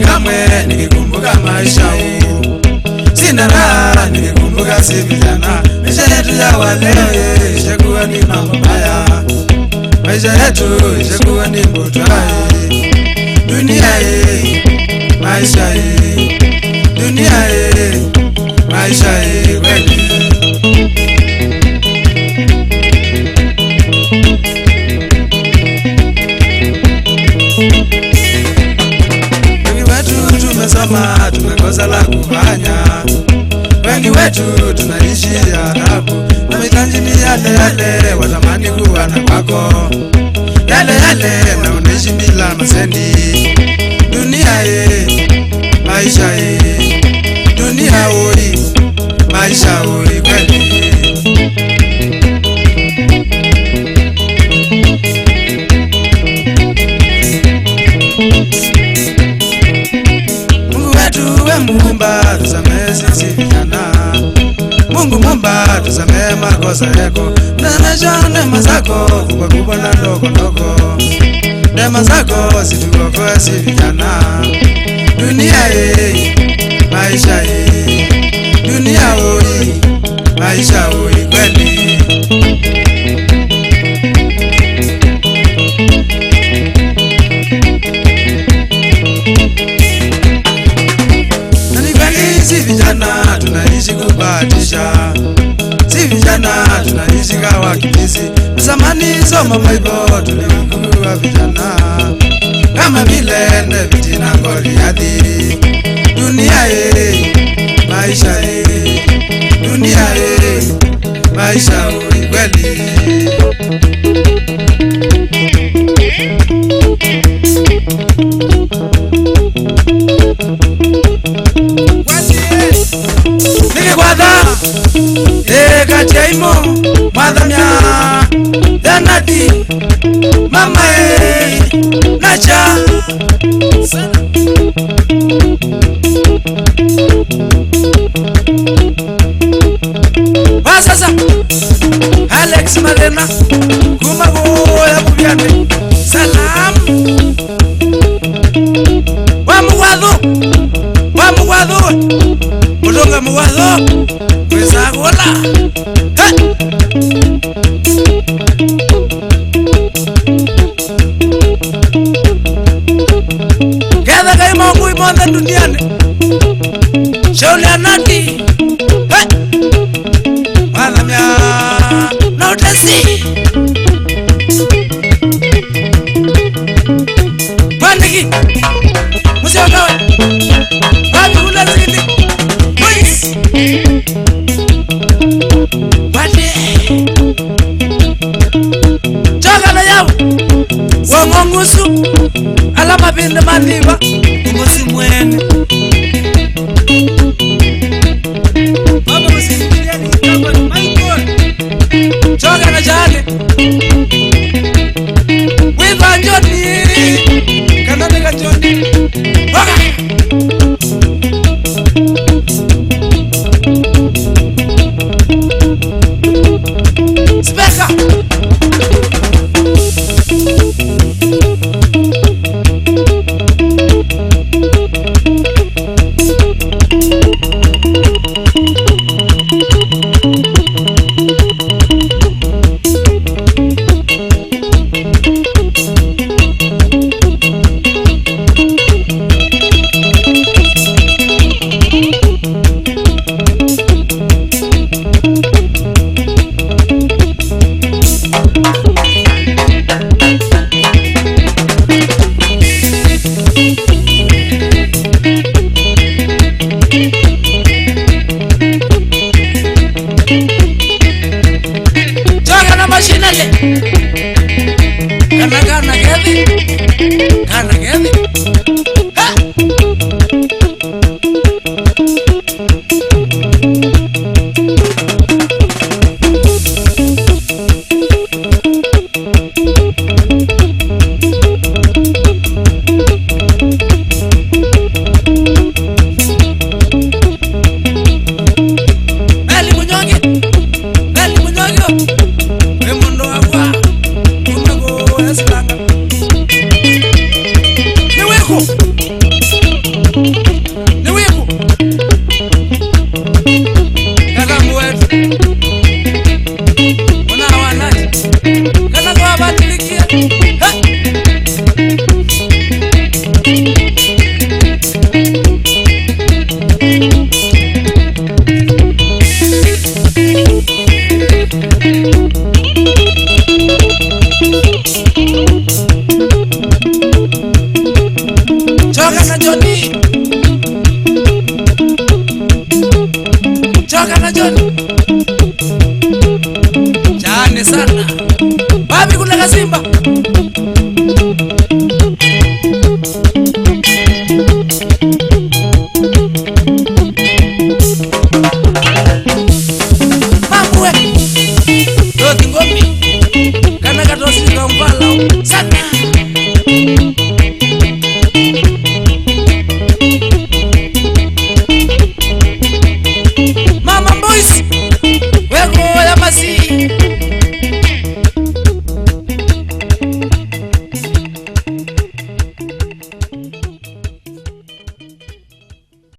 Kamwe nikikumbuka maisha huu, sina raha nikikumbuka si vijana. Maisha yetu ya waleo ishakuwa ni mambo maya, maisha yetu ishakuwa ni mbutwai. Dunia hii, maisha hii, dunia hii, maisha hii kweli. Tumesoma tumekosa la kufanya, wengi wetu tunaishi harabu na mitanji ni yale yale, watamani kuwa na kwako yale yale na unaishi bila masendi. Dunia hii, maisha hii, dunia hii, maisha hii kweli. Muumba tusamehe sisi vijana, Mungu Muumba tusamehe makosa yako, na neema zako kubwa kubwa na ndogo ndogo, neema zako situokoe si vijana. Dunia hii, maisha hii, dunia hii, maisha hii kweli. Si vijana tunaishi kubahatisha, si vijana tunaishi kawa kibisi. Zamani soma maibo tulikuwa vijana kama vile David na Goliathi. Dunia hii, maisha hii, dunia hii, maisha hii kweli. Kati ya imo madhamya danati mama nacha sasa Alex Malena kumago ya bubiane salam wa muwadho mulonga muwadho kweza gola Keda kai Mungu imonda duniani shauli anati Madhamya na utesi Bandiki Musiwakawe Babi hula zili Boys Bade Choka na yawu Wangongusu Alama binde maniba Umusi mwene Baba musimbilia ni kama ni Michael Choka na jale Wiva njoni Kanadega njoni Waka Speka Kana Kevin ha kana kwa batilikia choka na Johnny, choka na Johnny chane sana babi kula kasimba